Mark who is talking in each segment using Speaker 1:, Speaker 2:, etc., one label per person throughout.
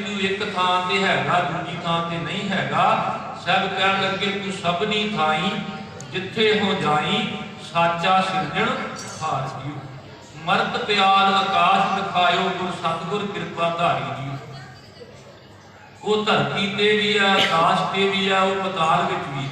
Speaker 1: तू एक थां ते हैगा दूजी थां ते नहीं हैगा। सब कहन लगे तू सबनी थाई जिथे हो जाई साचा सिरजण हार जीओ। मरत प्याल आकाश दिखायो गुर सतगुर कृपा धारी जीओ। वो धरती ते भी है आकाश ते भी है वो पताल विच भी।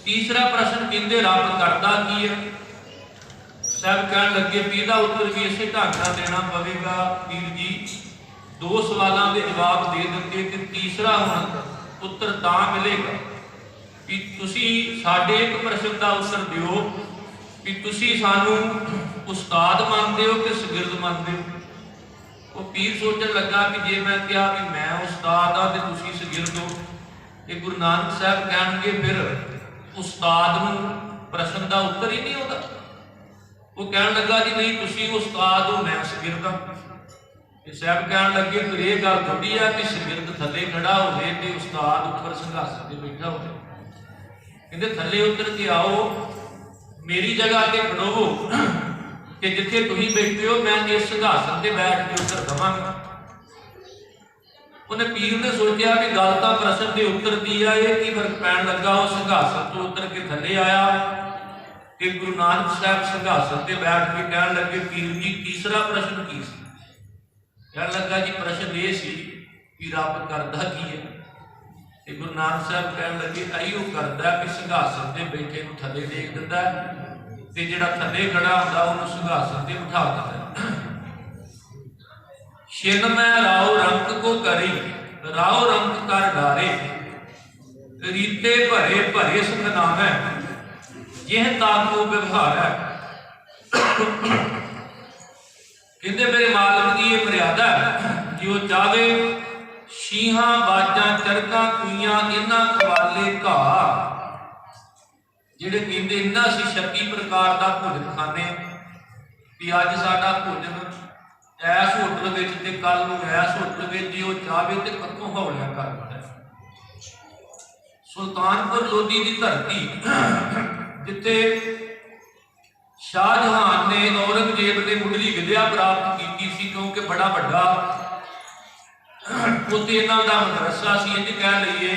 Speaker 1: तीसरा प्रश्न कहते रब करता की है। सब कहन लगे भी इसका उत्तर भी इसे ढंग नाल देना पवेगा। पीर जी दो सवालों के जवाब दे दिते कि तीसरा हुण उत्तर तां मिलेगा कि तुसी साडे एक प्रश्न का उत्तर दिओ कि तुसी सानू उस्ताद मानते हो कि शगिरद मानते हो। वो पीर सोचन लगा कि जे मैं कहा कि मैं उस्ताद हाँ तो तुसी शगिरद हो तो गुरु नानक साहब कहणगे फिर उस्ताद नूं प्रश्न का उत्तर ही नहीं होता। वो कहन लगा जी नहीं तुसी उस्ताद हो मैं शगिरद हाँ। साहब कहन लगे फिर यह गल थोड़ी है कि शगिरद थले खड़ा हो तो उस्ताद उपर संघासन से बैठा हो। कहते थले उतर के आओ मेरी जगह से खड़ोवो कि जिथे तुम बैठे हो मैं इस संघासन से बैठ के उत्तर देवांगा। उन्हें पीर ने सोचा कि गल तो प्रश्न के उत्तर की है ये की फर्क पैन लगा। वो संघासन तो उतर के थले आया कि गुरु नानक साहब संघासन से बैठ के कहन लगे पीर जी तीसरा प्रश्न की सी। कहन लगा जी प्रश्न ये सी कि रब करदा की है। तो गुरु नानक साहब कहन लगे इहो करदा कि संघासन से बैठे को थले देख दिंदा ते जिहड़ा थले खड़ा हुंदा उहनूं संघासन ते बिठा दिंदा। छिन मैं राव रंक को करी राव रंक कर डारे रीते भरे भरे सुख नामै यह ताको व्यवहार है। कहते मेरे मालिक की यह मर्यादा है कि वह चाहे शीहा बाजा चरखा कुइयां इन्हां खवाले घाह जिहड़े कहते इन्हां असीं 26 प्रकार का भोजन खाने भी अज साडा भोजन ऐस होटल विच ते कल नूं ऐस होटल विच जे वह चाहे तो कतों हौलिया कर दिंदा है। सुल्तानपुर लोधी की धरती जिथे शाहजहान ने औरंगजेब ने मुंडली विद्या प्राप्त की सी क्योंकि बड़ा बड़ा उत्ते इन्हां दा मदरसा सी। इंज कह लईए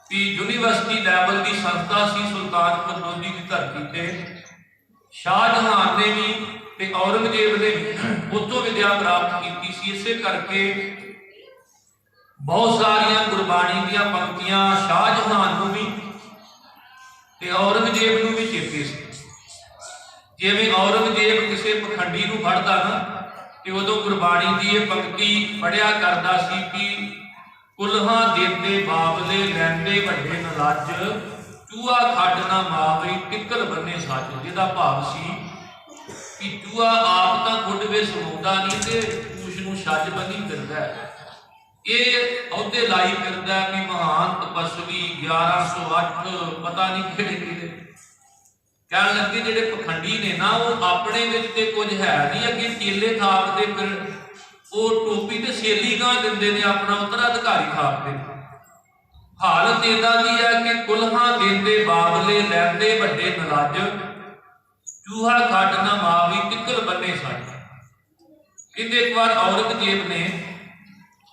Speaker 1: कि यूनीवर्सिटी लैवल की संस्था सी सुल्तानपुर लोधी की धरती ते। शाहजहान ने भी ते औरंगजेब ने भी उत्तों विद्या प्राप्त की सी। इसे करके बहुत सारिया गुरबाणी दी पंक्तियां शाहजहान नूं भी ते औरंगजेब नूं भी चेते सी। जिवें औरंगजेब किसी पखंडी नूं फड़दा ना ते उदों गुरबाणी की यह पंक्ति पढ़िया करदा सी कि कुल्हां देते बाबले लैंदे वड्डे नलज चूहा खड्ड ना मावई टिकल बन्ने सच। जिहदा भाव सी कि चूहा आप तो खुड वे समाउंदा नहीं ते पूछ नूं छज बनी फिरदा है। ये अहुदे लाई फिरदा कि महान तपस्वी 1108 पता नहीं किहड़े किहड़े कहन लगे जिहड़े पखंडी ने ना वो अपने विच ते कुछ है नहीं अगे चेले थापदे फिर वो टोपी ते सेली गां दिंदे ने अपना उत्तराधिकारी थापदे। हालत इदां दी है कि कुल्हां देंदे बाबले लैंदे वड्डे नलज चूहा खड्ड ना मावी टिकल बन्ने सच। कहते एक बार औरंगजेब ने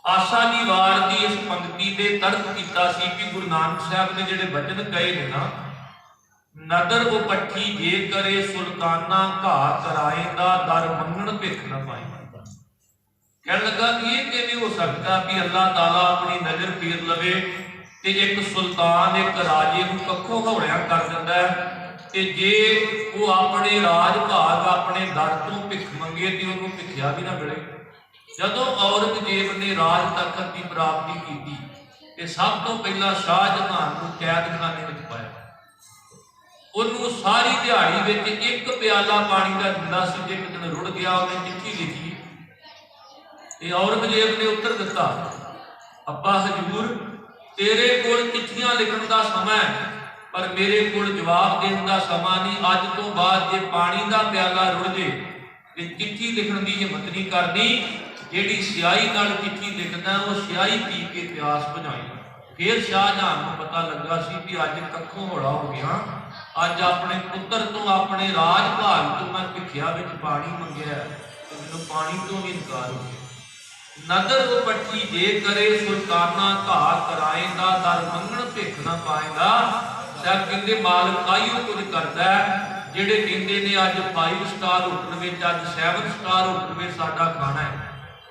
Speaker 1: आशा दी वार की इस पंक्ति ते तर्क कीता सी कि गुरु नानक साहब ने जिहड़े वचन कहे ने ना नदर उपट्ठी जे करे सुल्ताना घा कराए दा दर मंगण भिख न पाए। कहने लगा कि ये किवें हो सकता कि अल्लाह ताला अपनी नजर फेर लवे ते एक सुल्तान एक राजे नूं कखों हौलिया कर दिंदा है ते जे वो अपने राज भाग अपने दर तों भिख मंगे ते उहनूं भिखिया भी ना मिले। जदों औरंगजेब ने राज तखत की प्राप्ति की ते सब तो पहला शाहजहान नूं कैदखाने विच पाया। उन्होंने सारी दिहाड़ी में एक प्याला पानी का दिंदा सी। जे एक दिन रुड़ गया उन्हें चिट्ठी लिखी ते औरंगजेब ने उत्तर दिता अब्बा हजूर तेरे कोल चिट्ठियां लिखण का समा है पर मेरे कोल जवाब देने का समा नहीं। अज तो बाद जे पानी का प्याला रुड़ जे ते चिट्ठी लिखण की हिम्मत नहीं करनी। जिहड़ी स्याही नाल चिट्ठी लिखदा वो स्याही पी के प्यास बुझाई। फिर शाहजहान को पता लगा सी कि अज कखों हौला हो गया। अज अपने पुत्र तो अपने राज भाग तो मैं भिखिया विच पानी मंगिया तो मैनूं पानी तो भी इनकार हो गया। नदर पट्टी जे करे सुल्ताना घा कराएंदा दर मंगण भिख ना पाएंदा। साहब कहते मालक आइयो कुछ करता है ਜਿਹੜੇ ਕਹਿੰਦੇ ਨੇ ਅੱਜ 5 ਸਟਾਰ ਹੋਟਲ ਵਿੱਚ ਅੱਜ 7 ਸਟਾਰ ਹੋਟਲ ਵਿੱਚ ਸਾਡਾ ਖਾਣਾ ਹੈ।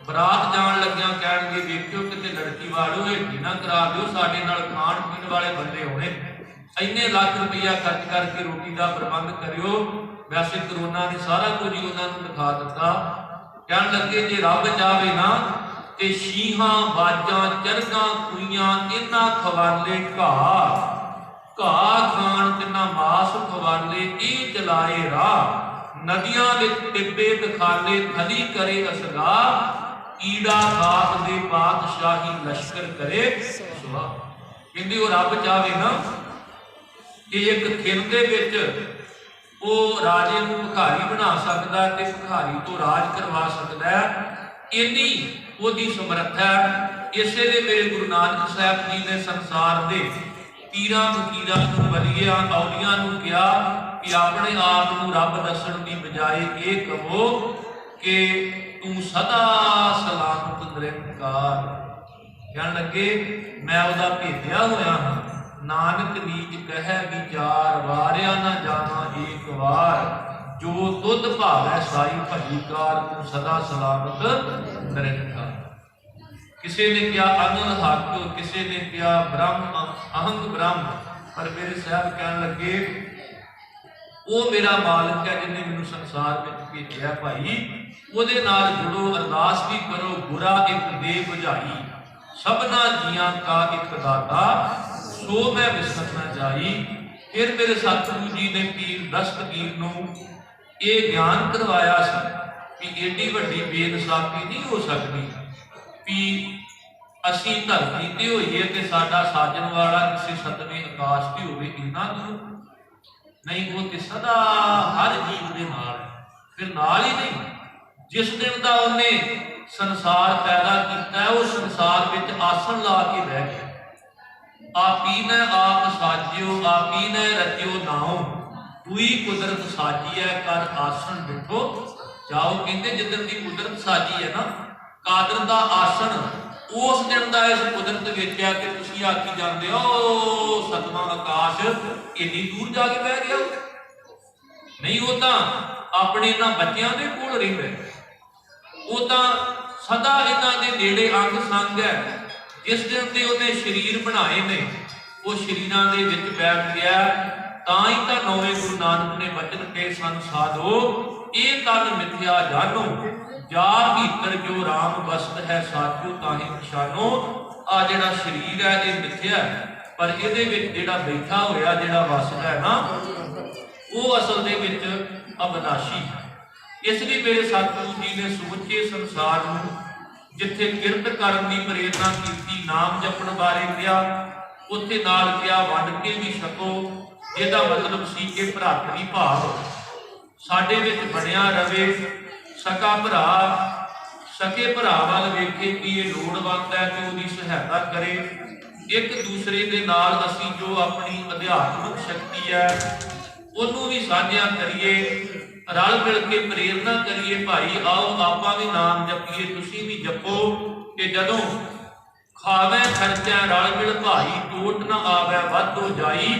Speaker 1: ਬਰਾਤ ਜਾਣ ਲੱਗਿਆਂ ਕਹਿਣਗੇ ਵੇਖਿਓ ਕਿਤੇ ਲੜਕੀ ਵਾਲਿਓ ਹੇਠੀ ਨਾ ਕਰਾ ਦਿਓ, ਸਾਡੇ ਨਾਲ ਖਾਣ ਪੀਣ ਵਾਲੇ ਬੰਦੇ ਹੋਣੇ, ਇੰਨੇ ਲੱਖ ਰੁਪਈਆ ਖਰਚ ਕਰਕੇ ਰੋਟੀ ਦਾ ਪ੍ਰਬੰਧ ਕਰਿਓ। ਵੈਸੇ ਕਰੋਨਾ ਨੇ ਸਾਰਾ ਕੁਝ ਹੀ ਉਹਨਾਂ ਨੂੰ ਦਿਖਾ ਦਿੱਤਾ। ਕਹਿਣ ਲੱਗੇ ਜੇ ਰੱਬ ਚਾਹਵੇ ਨਾ ਤੇ ਸ਼ੀਹਾਂ ਬਾਜਾਂ ਚਰਗਾਂ ਕੁਈਆਂ ਇਹਨਾਂ ਖਵਾਲੇ ਘਾਹ ਘਾਹ ਖਾਣ ਤਿੰਨਾ ਮਾਸ ਖਵਾਲੇ ਇਹ ਚਲਾਏ ਰਾਹ। ਨਦੀਆਂ ਵਿੱਚ ਟਿੱਬੇ ਦਿਖਾਲੇ ਥਲੀ ਕਰੇ ਅਸਗਾ ਕੀੜਾ ਖਾਕ ਦੇ ਬਾਦਸ਼ਾਹੀ ਲਸ਼ਕਰ ਕਰੇ ਸੁਆ। ਕਹਿੰਦੇ ਉਹ ਰੱਬ ਚਾਹਵੇ ਨਾ ਕਿ ਇੱਕ ਖਿਲ ਦੇ ਵਿੱਚ ਉਹ ਰਾਜੇ ਨੂੰ ਭਿਖਾਰੀ ਬਣਾ ਸਕਦਾ ਤੇ ਭਿਖਾਰੀ ਤੋਂ ਰਾਜ ਕਰਵਾ ਸਕਦਾ, ਇੰਨੀ ਉਹਦੀ ਸਮਰੱਥਾ। ਇਸੇ ਲਈ ਮੇਰੇ ਗੁਰੂ ਨਾਨਕ ਸਾਹਿਬ ਜੀ ਨੇ ਸੰਸਾਰ ਦੇ ਪੀਰਾਂ ਫਕੀਰਾਂ ਨੂੰ ਵਲੀਆਂ ਔਲੀਆਂ ਨੂੰ ਕਿਹਾ ਕਿ ਆਪਣੇ ਆਪ ਨੂੰ ਰੱਬ ਦੱਸਣ ਦੀ ਬਜਾਏ ਇਹ ਕਹੋ ਕਿ ਤੂੰ ਸਦਾ ਸਲਾਮਤ ਨਿਰੰਕਾਰ। ਕਹਿਣ ਲੱਗੇ ਮੈਂ ਉਹਦਾ ਭੇਜਿਆ ਹੋਇਆ ਹਾਂ। ਨਾਨਕ ਨੀਚ ਕਹਿ ਵਿਚਾਰ ਵਾਰਿਆ ਨਾ ਜਾਵਾਂ ਏਕ ਵਾਰ, ਜੋ ਤੁਧ ਭਾਵੈ ਸਾਈ ਭਜੀਕਾਰ ਤੂੰ ਸਦਾ ਸਲਾਮਤ ਨਿਰੰਕਾਰ। किसी ने क्या अनल हक, किसी ने क्या ब्रह्म अहंग ब्रह्म, पर मेरे साहब कहने लगे वो मेरा मालिक है जिन्हें मैनू संसार में भेजा भाई, ਉਹਦੇ ਨਾਲ जुड़ो अरदास भी करो। बुरा एक दे बुझाई सबना जियां का एक दाता, सो मैं विसर ना जाई। फिर मेरे सतगुरु जी ने पीर दस्तगीर नूं ये ज्ञान करवाया कि एडी वड्डी बेइंसाफी नहीं हो सकती भी असी धरती ते होइए ते साडा साजन वाला किसी सतवें आकाश ते होवे, इन्ना दूर नहीं। वो ते सदा हर जीव दे नाल, फिर नाल ही नहीं। जिस दिन दा उन्ने संसार पैदा कीता है उस संसार विच आसन ला के बह गया। आपी ने आप साजियो आपी ने रचियो नाओ, तू ही कुदरत साजी है कर आसन बिठो जाओ। कहते जिदन दी कुदरत साजी है ना कादर दा आसन, उस दिन का इस कुदरत वेचा कि तुसीं आखी जाते हो सतवां आकाश इन्नी दूर जाके बह गया नहीं। वो तो अपने इन्हां बच्चों के कोल रहिंदा, वो तो सदा इन्हां दे नेड़े अंग संग है। जिस दिन के उन्हें शरीर बनाए ने वो शरीरां दे विच बैठ गया। तां ही तां नौवें गुरु नानक ने वचन कहे सन साधो ये तन मिथ्या जानो, जा भीतर जो राम वसत है साचो ताहि पछानो। आ जिहड़ा शरीर है ये मिथ्या है, पर इहदे विच जिहड़ा बैठा होया जिहड़ा वसदा है ना वो असल दे विच अविनाशी है। इसलिए मेरे सतगुरु जी ने समुचे संसार नूं जिथे किरत करन दी प्रेरणा कीती, नाम जपण बारे कहा, उत्थे नाल कहा वंड के भी छको, जिहदा मतलब सी कि भरातरी भाव साडे विच बनिया रवे। सका भरा सके भरा वाल वेखे कि ये लोड़वंद है तो उसकी सहायता करे। एक दूसरे के नाल असी जो अपनी अध्यात्मिक शक्ति है उन्होंने भी साझा करिए, रल मिल के प्रेरणा करिए। भाई आओ आपां भी नाम जपीए, तुसीं भी जपो कि जदों खावे खर्चा रल मिल भाई टोट ना आवे वध हो जाई।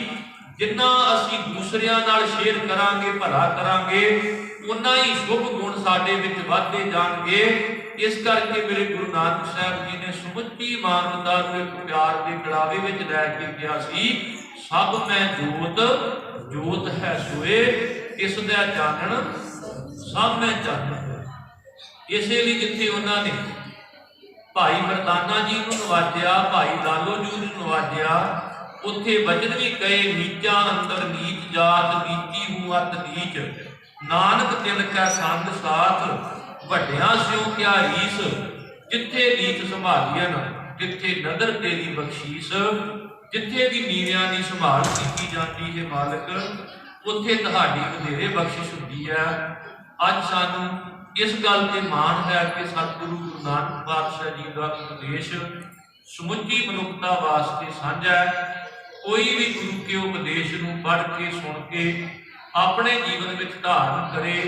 Speaker 1: जिन्ना असी दूसरियां नाल शेयर करांगे भला करांगे उन्ना ही शुभ गुण साडे विच वधदे जाणगे। इस करके मेरे गुरु नानक साहब जी ने समुची मानवता नूं एक प्यार दे कड़ावे विच लै के कहा सी, सब मैं जोत जोत है सोए, इस दा चानण सब मैं चानण। इसे लिए जिथे उन्होंने भाई मरदाना जी नूं नवाजिया, भाई लालो जी नूं नवाजिया, उत्थे वचन भी कहे नीचा अंदर नीच जात, नीची हूँ अत नीच, नानक तिन कै संग साथ, वड्डियां स्यों क्या रीस, जिथे नीच संभालियन तिथे नदर तेरी बख्शीस। जिथे भी नीवियां की संभाल की जाती है मालिक, उत्थे तुहाडी वधेरे बख्शिश हुंदी है। अज सानूं इस गल ते माण है कि सतगुरु गुरु नानक पातशाह जी का उपदेश समुची मनुखता वास्ते साझा है। कोई भी गुरु के उपदेश नूं पढ़ के सुन के ਆਪਣੇ ਜੀਵਨ ਵਿੱਚ ਧਾਰਨ ਕਰੇ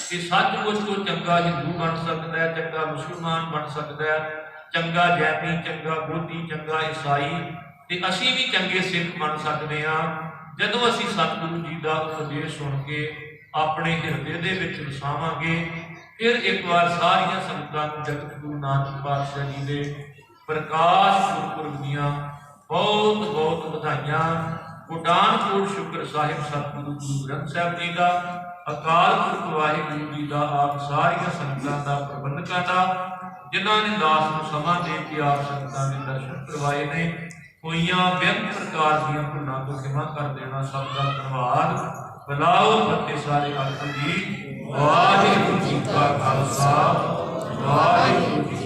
Speaker 1: ਕਿ ਸੱਚਮੁੱਚ ਤੋਂ ਚੰਗਾ ਹਿੰਦੂ ਬਣ ਸਕਦਾ ਹੈ, ਚੰਗਾ ਮੁਸਲਮਾਨ ਬਣ ਸਕਦਾ ਹੈ, ਚੰਗਾ ਜੈਨੀ, ਚੰਗਾ ਬੋਧੀ, ਚੰਗਾ ਈਸਾਈ, ਤੇ ਅਸੀਂ ਵੀ ਚੰਗੇ ਸਿੱਖ ਬਣ ਸਕਦੇ ਹਾਂ ਜਦੋਂ ਅਸੀਂ ਸਤਿਗੁਰੂ ਜੀ ਦਾ ਉਪਦੇਸ਼ ਸੁਣ ਕੇ ਆਪਣੇ ਹਿਰਦੇ ਦੇ ਵਿੱਚ ਵਸਾਵਾਂਗੇ। ਫਿਰ ਇੱਕ ਵਾਰ ਸਾਰੀਆਂ ਸੰਗਤਾਂ ਨੂੰ ਜਗਤ ਗੁਰੂ ਨਾਨਕ ਪਾਤਸ਼ਾਹ ਜੀ ਦੇ ਪ੍ਰਕਾਸ਼ ਗੁਰਪੁਰਬ ਦੀਆਂ ਬਹੁਤ ਬਹੁਤ ਵਧਾਈਆਂ। ਕੋਟਾਨ ਕੋਟ ਸ਼ੁਕਰ ਸਾਹਿਬ ਸਤਿਗੁਰੂ ਗੁਰੂ ਗ੍ਰੰਥ ਸਾਹਿਬ ਜੀ ਦਾ, ਅਕਾਲ ਪੁਰਖ ਵਾਹਿਗੁਰੂ ਜੀ ਦਾ, ਆਪ ਸਾਰੀਆਂ ਸੰਗਤਾਂ ਦਾ, ਪ੍ਰਬੰਧਕਾਂ ਦਾ, ਜਿਨ੍ਹਾਂ ਨੇ ਦਾਸ ਨੂੰ ਸਮਾਂ ਦੇ ਕੇ ਆਪ ਸੰਗਤਾਂ ਦੇ ਦਰਸ਼ਨ ਕਰਵਾਏ ਨੇ। ਹੋਈਆਂ ਬੇਅੰਤ ਪ੍ਰਕਾਰ ਦੀਆਂ ਭੁੱਲਾਂ ਤੋਂ ਖਿਮਾ ਕਰ ਦੇਣਾ। ਸਭ ਦਾ ਧੰਨਵਾਦ। ਬੁਲਾਓ ਫਤਿਹ ਸਾਰੇ ਆਖੋ ਜੀ। ਵਾਹਿਗੁਰੂ ਜੀ ਕਾ ਖਾਲਸਾ, ਵਾਹਿਗੁਰੂ ਜੀ